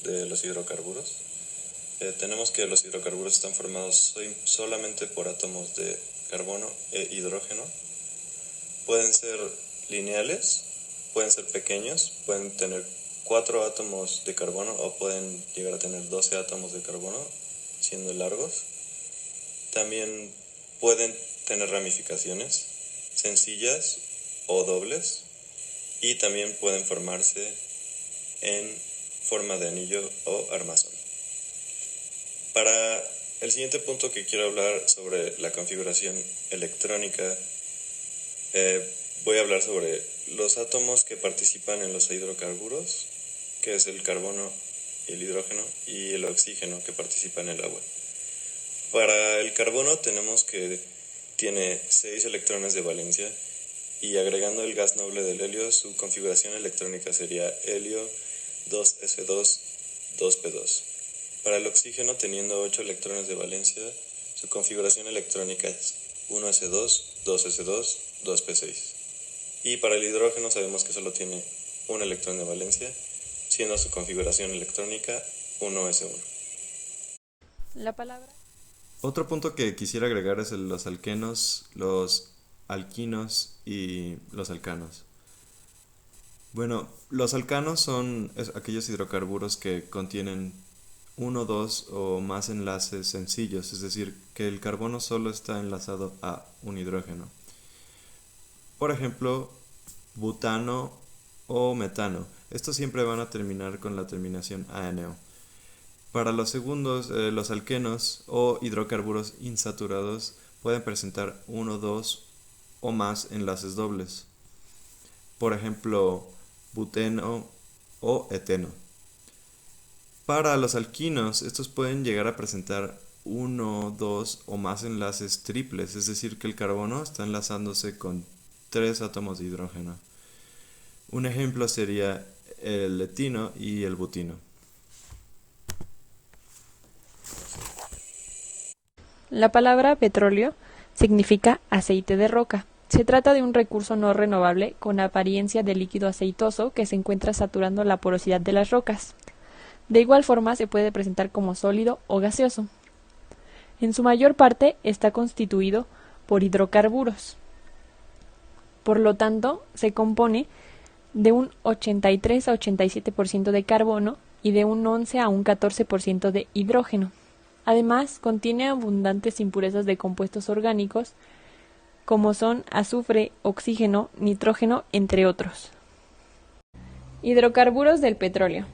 de los hidrocarburos. Tenemos que los hidrocarburos están formados solamente por átomos de carbono e hidrógeno. Pueden ser lineales, pueden ser pequeños, pueden tener 4 átomos de carbono o pueden llegar a tener 12 átomos de carbono, siendo largos. También pueden tener ramificaciones sencillas o dobles, y también pueden formarse en forma de anillo o armazón. Para el siguiente punto que quiero hablar sobre la configuración electrónica, voy a hablar sobre los átomos que participan en los hidrocarburos, que es el carbono, el hidrógeno y el oxígeno que participa en el agua. Para el carbono tenemos que tiene 6 electrones de valencia, y agregando el gas noble del helio, su configuración electrónica sería helio 2s2 2p2. Para el oxígeno, teniendo 8 electrones de valencia, su configuración electrónica es 1s2 2s2 2p6. Y para el hidrógeno sabemos que solo tiene un electrón de valencia, siendo su configuración electrónica 1s1. La palabra. Otro punto que quisiera agregar es los alquenos, los alquinos y los alcanos. Bueno, los alcanos son aquellos hidrocarburos que contienen 1, 2 o más enlaces sencillos, es decir, que el carbono solo está enlazado a un hidrógeno. Por ejemplo, butano o metano. Estos siempre van a terminar con la terminación ANO. Para los segundos, los alquenos o hidrocarburos insaturados pueden presentar 1, 2 o más enlaces dobles. Por ejemplo, buteno o eteno. Para los alquinos, estos pueden llegar a presentar 1, 2 o más enlaces triples, es decir, que el carbono está enlazándose con 3 átomos de hidrógeno. Un ejemplo sería el etino y el butino. La palabra petróleo significa aceite de roca. Se trata de un recurso no renovable con apariencia de líquido aceitoso que se encuentra saturando la porosidad de las rocas. De igual forma se puede presentar como sólido o gaseoso. En su mayor parte está constituido por hidrocarburos. Por lo tanto, se compone de un 83 a 87% de carbono y de un 11 a un 14% de hidrógeno. Además, contiene abundantes impurezas de compuestos orgánicos, como son azufre, oxígeno, nitrógeno, entre otros. Hidrocarburos del petróleo.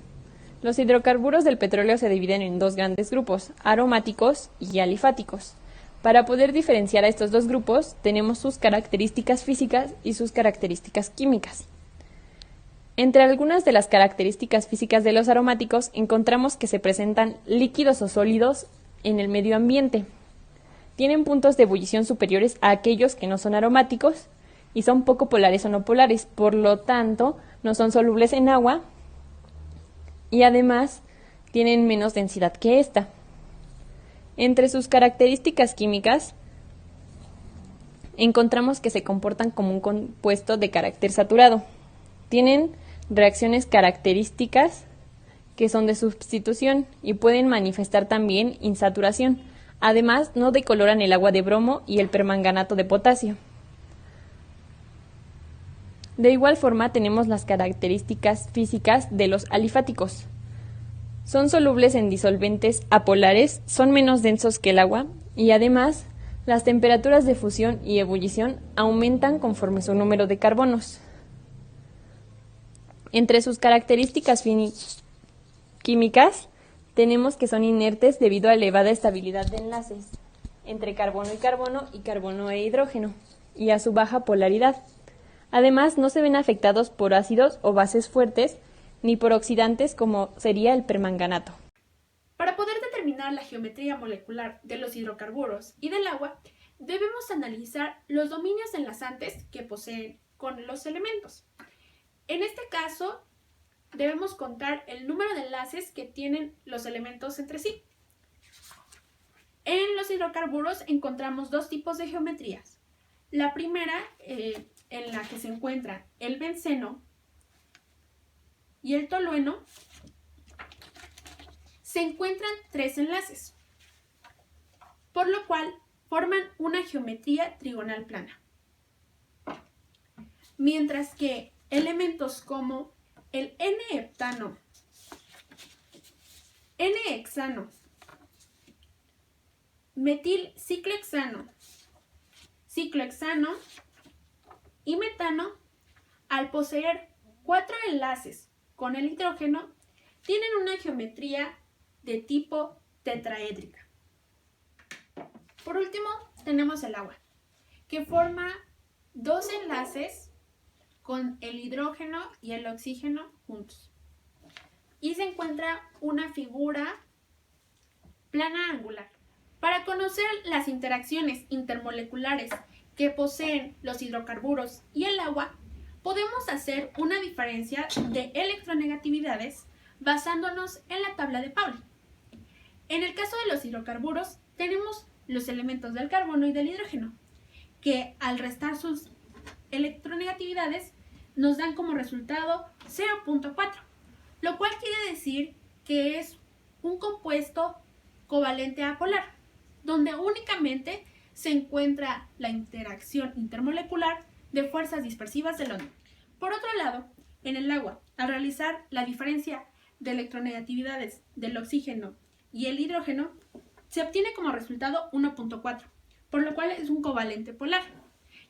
Los hidrocarburos del petróleo se dividen en 2 grandes grupos, aromáticos y alifáticos. Para poder diferenciar a estos 2 grupos, tenemos sus características físicas y sus características químicas. Entre algunas de las características físicas de los aromáticos encontramos que se presentan líquidos o sólidos en el medio ambiente. Tienen puntos de ebullición superiores a aquellos que no son aromáticos y son poco polares o no polares, por lo tanto no son solubles en agua y además tienen menos densidad que esta. Entre sus características químicas encontramos que se comportan como un compuesto de carácter saturado. Tienen reacciones características que son de sustitución y pueden manifestar también insaturación. Además, no decoloran el agua de bromo y el permanganato de potasio. De igual forma, tenemos las características físicas de los alifáticos. Son solubles en disolventes apolares, son menos densos que el agua y además las temperaturas de fusión y ebullición aumentan conforme su número de carbonos. Entre sus características químicas tenemos que son inertes debido a elevada estabilidad de enlaces entre carbono y carbono e hidrógeno, y a su baja polaridad. Además, no se ven afectados por ácidos o bases fuertes, ni por oxidantes como sería el permanganato. Para poder determinar la geometría molecular de los hidrocarburos y del agua, debemos analizar los dominios enlazantes que poseen con los elementos. En este caso, debemos contar el número de enlaces que tienen los elementos entre sí. En los hidrocarburos encontramos 2 tipos de geometrías. La primera, en la que se encuentra el benceno y el tolueno, se encuentran tres enlaces, por lo cual forman una geometría trigonal plana. Mientras que elementos como el N-heptano, N-hexano, metil-ciclohexano, ciclohexano y metano, al poseer cuatro enlaces con el hidrógeno, tienen una geometría de tipo tetraédrica. Por último, tenemos el agua, que forma dos enlaces con el hidrógeno y el oxígeno juntos. Y se encuentra una figura plana angular. Para conocer las interacciones intermoleculares que poseen los hidrocarburos y el agua, podemos hacer una diferencia de electronegatividades basándonos en la tabla de Pauli. En el caso de los hidrocarburos, tenemos los elementos del carbono y del hidrógeno, que al restar sus electronegatividades nos dan como resultado 0.4, lo cual quiere decir que es un compuesto covalente apolar, donde únicamente se encuentra la interacción intermolecular de fuerzas dispersivas del onda. Por otro lado, en el agua, al realizar la diferencia de electronegatividades del oxígeno y el hidrógeno, se obtiene como resultado 1.4, por lo cual es un covalente polar,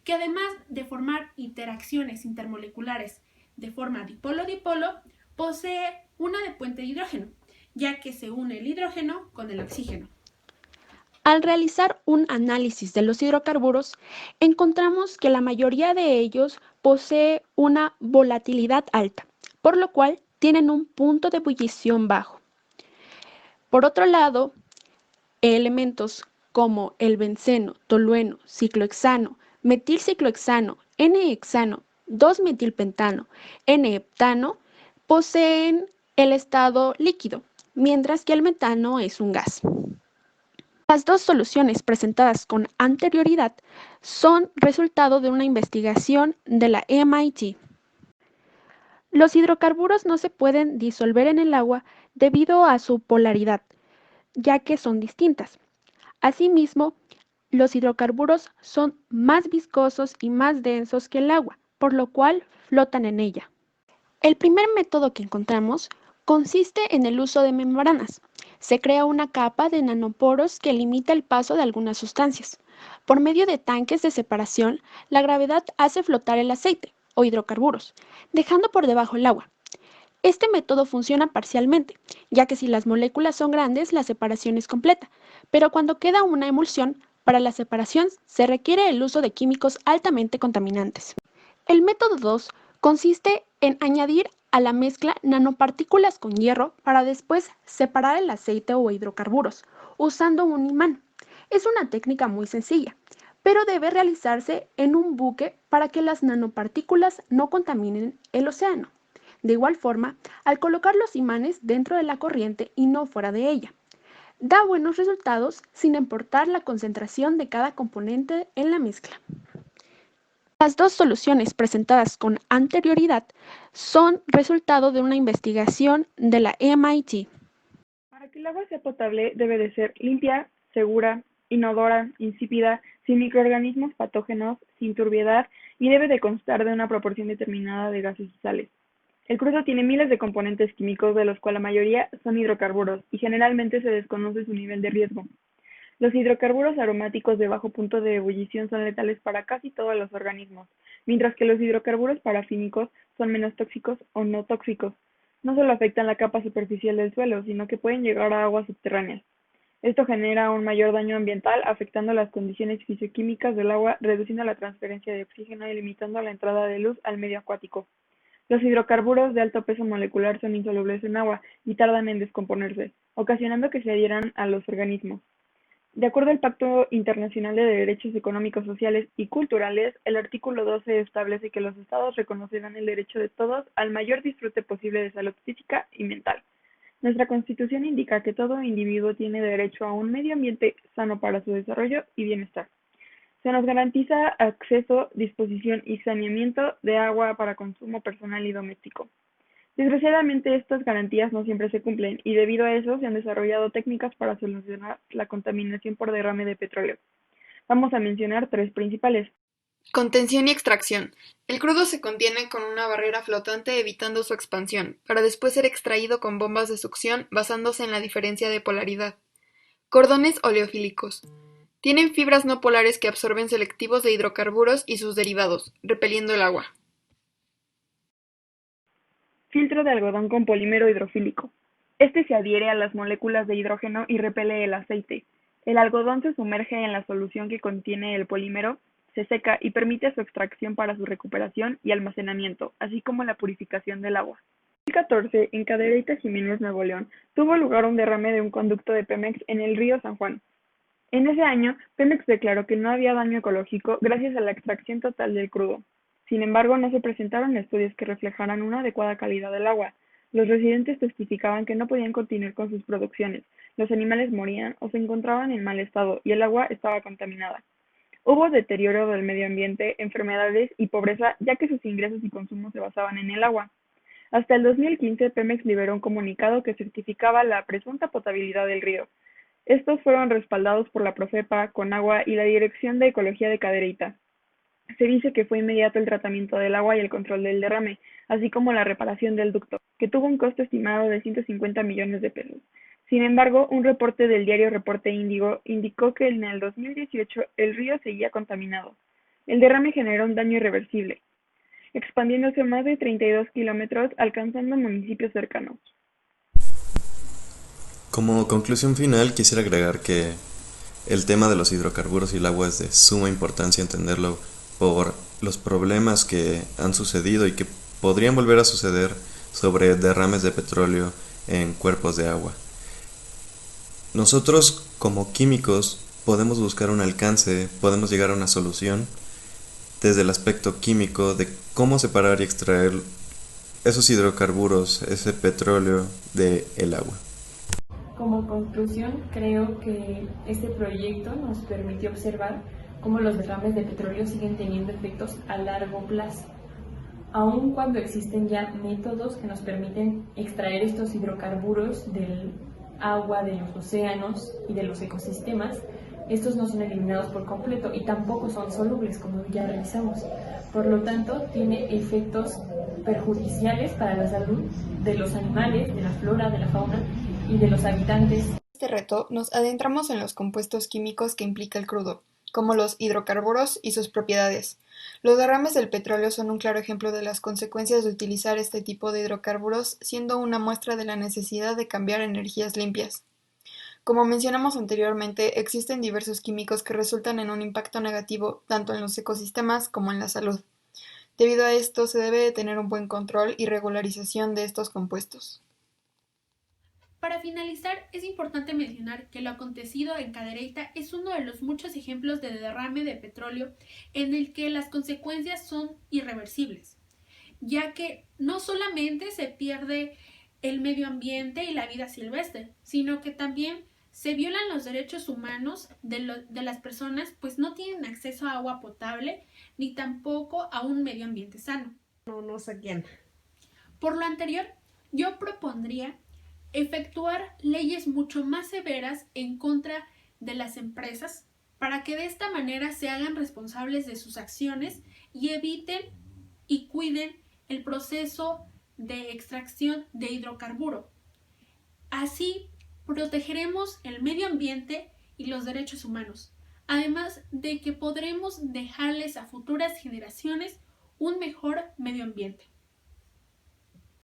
que además de formar interacciones intermoleculares de forma dipolo-dipolo, posee una de puente de hidrógeno, ya que se une el hidrógeno con el oxígeno. Al realizar un análisis de los hidrocarburos, encontramos que la mayoría de ellos posee una volatilidad alta, por lo cual tienen un punto de ebullición bajo. Por otro lado, elementos como el benceno, tolueno, ciclohexano, metilciclohexano, N-hexano, 2-metilpentano, N-heptano, poseen el estado líquido, mientras que el metano es un gas. Las dos soluciones presentadas con anterioridad son resultado de una investigación de la MIT. Los hidrocarburos no se pueden disolver en el agua debido a su polaridad, ya que son distintas. Asimismo, los hidrocarburos son más viscosos y más densos que el agua, por lo cual flotan en ella. El primer método que encontramos consiste en el uso de membranas. Se crea una capa de nanoporos que limita el paso de algunas sustancias. Por medio de tanques de separación, la gravedad hace flotar el aceite o hidrocarburos, dejando por debajo el agua. Este método funciona parcialmente, ya que si las moléculas son grandes, la separación es completa, pero cuando queda una emulsión, para la separación se requiere el uso de químicos altamente contaminantes. El método 2 consiste en añadir a la mezcla nanopartículas con hierro para después separar el aceite o hidrocarburos, usando un imán. Es una técnica muy sencilla, pero debe realizarse en un buque para que las nanopartículas no contaminen el océano. De igual forma, al colocar los imanes dentro de la corriente y no fuera de ella, da buenos resultados sin importar la concentración de cada componente en la mezcla. Las dos soluciones presentadas con anterioridad son resultado de una investigación de la MIT. Para que el agua sea potable debe de ser limpia, segura, inodora, insípida, sin microorganismos patógenos, sin turbiedad y debe de constar de una proporción determinada de gases y sales. El crudo tiene miles de componentes químicos, de los cuales la mayoría son hidrocarburos, y generalmente se desconoce su nivel de riesgo. Los hidrocarburos aromáticos de bajo punto de ebullición son letales para casi todos los organismos, mientras que los hidrocarburos parafínicos son menos tóxicos o no tóxicos. No solo afectan la capa superficial del suelo, sino que pueden llegar a aguas subterráneas. Esto genera un mayor daño ambiental, afectando las condiciones fisioquímicas del agua, reduciendo la transferencia de oxígeno y limitando la entrada de luz al medio acuático. Los hidrocarburos de alto peso molecular son insolubles en agua y tardan en descomponerse, ocasionando que se adhieran a los organismos. De acuerdo al Pacto Internacional de Derechos Económicos, Sociales y Culturales, el artículo 12 establece que los Estados reconocerán el derecho de todos al mayor disfrute posible de salud física y mental. Nuestra Constitución indica que todo individuo tiene derecho a un medio ambiente sano para su desarrollo y bienestar. Se nos garantiza acceso, disposición y saneamiento de agua para consumo personal y doméstico. Desgraciadamente, estas garantías no siempre se cumplen y debido a eso se han desarrollado técnicas para solucionar la contaminación por derrame de petróleo. Vamos a mencionar tres principales. Contención y extracción. El crudo se contiene con una barrera flotante evitando su expansión, para después ser extraído con bombas de succión basándose en la diferencia de polaridad. Cordones oleofílicos. Tienen fibras no polares que absorben selectivos de hidrocarburos y sus derivados, repeliendo el agua. Filtro de algodón con polímero hidrofílico. Este se adhiere a las moléculas de hidrógeno y repele el aceite. El algodón se sumerge en la solución que contiene el polímero, se seca y permite su extracción para su recuperación y almacenamiento, así como la purificación del agua. En 2014, en Cadereyta, Jiménez, Nuevo León, tuvo lugar un derrame de un conducto de Pemex en el río San Juan. En ese año, Pemex declaró que no había daño ecológico gracias a la extracción total del crudo. Sin embargo, no se presentaron estudios que reflejaran una adecuada calidad del agua. Los residentes testificaban que no podían continuar con sus producciones, los animales morían o se encontraban en mal estado y el agua estaba contaminada. Hubo deterioro del medio ambiente, enfermedades y pobreza, ya que sus ingresos y consumos se basaban en el agua. Hasta el 2015, Pemex liberó un comunicado que certificaba la presunta potabilidad del río. Estos fueron respaldados por la Profepa, Conagua y la Dirección de Ecología de Cadereyta. Se dice que fue inmediato el tratamiento del agua y el control del derrame, así como la reparación del ducto, que tuvo un costo estimado de 150 millones de pesos. Sin embargo, un reporte del diario Reporte Índigo indicó que en el 2018 el río seguía contaminado. El derrame generó un daño irreversible, expandiéndose más de 32 kilómetros, alcanzando municipios cercanos. Como conclusión final, quisiera agregar que el tema de los hidrocarburos y el agua es de suma importancia entenderlo por los problemas que han sucedido y que podrían volver a suceder sobre derrames de petróleo en cuerpos de agua. Nosotros, como químicos, podemos buscar un alcance, podemos llegar a una solución desde el aspecto químico de cómo separar y extraer esos hidrocarburos, ese petróleo del agua. Como conclusión, creo que este proyecto nos permitió observar cómo los derrames de petróleo siguen teniendo efectos a largo plazo. Aun cuando existen ya métodos que nos permiten extraer estos hidrocarburos del agua, de los océanos y de los ecosistemas, estos no son eliminados por completo y tampoco son solubles, como ya revisamos. Por lo tanto, tiene efectos perjudiciales para la salud de los animales, de la flora, de la fauna y de los habitantes. En este reto nos adentramos en los compuestos químicos que implica el crudo, como los hidrocarburos y sus propiedades. Los derrames del petróleo son un claro ejemplo de las consecuencias de utilizar este tipo de hidrocarburos, siendo una muestra de la necesidad de cambiar a energías limpias. Como mencionamos anteriormente, existen diversos químicos que resultan en un impacto negativo tanto en los ecosistemas como en la salud. Debido a esto, se debe de tener un buen control y regularización de estos compuestos. Para finalizar, es importante mencionar que lo acontecido en Cadereyta es uno de los muchos ejemplos de derrame de petróleo en el que las consecuencias son irreversibles, ya que no solamente se pierde el medio ambiente y la vida silvestre, sino que también se violan los derechos humanos de las personas, pues no tienen acceso a agua potable ni tampoco a un medio ambiente sano. No sé quién. Por lo anterior, yo propondría efectuar leyes mucho más severas en contra de las empresas para que de esta manera se hagan responsables de sus acciones y eviten y cuiden el proceso de extracción de hidrocarburo. Así protegeremos el medio ambiente y los derechos humanos, además de que podremos dejarles a futuras generaciones un mejor medio ambiente.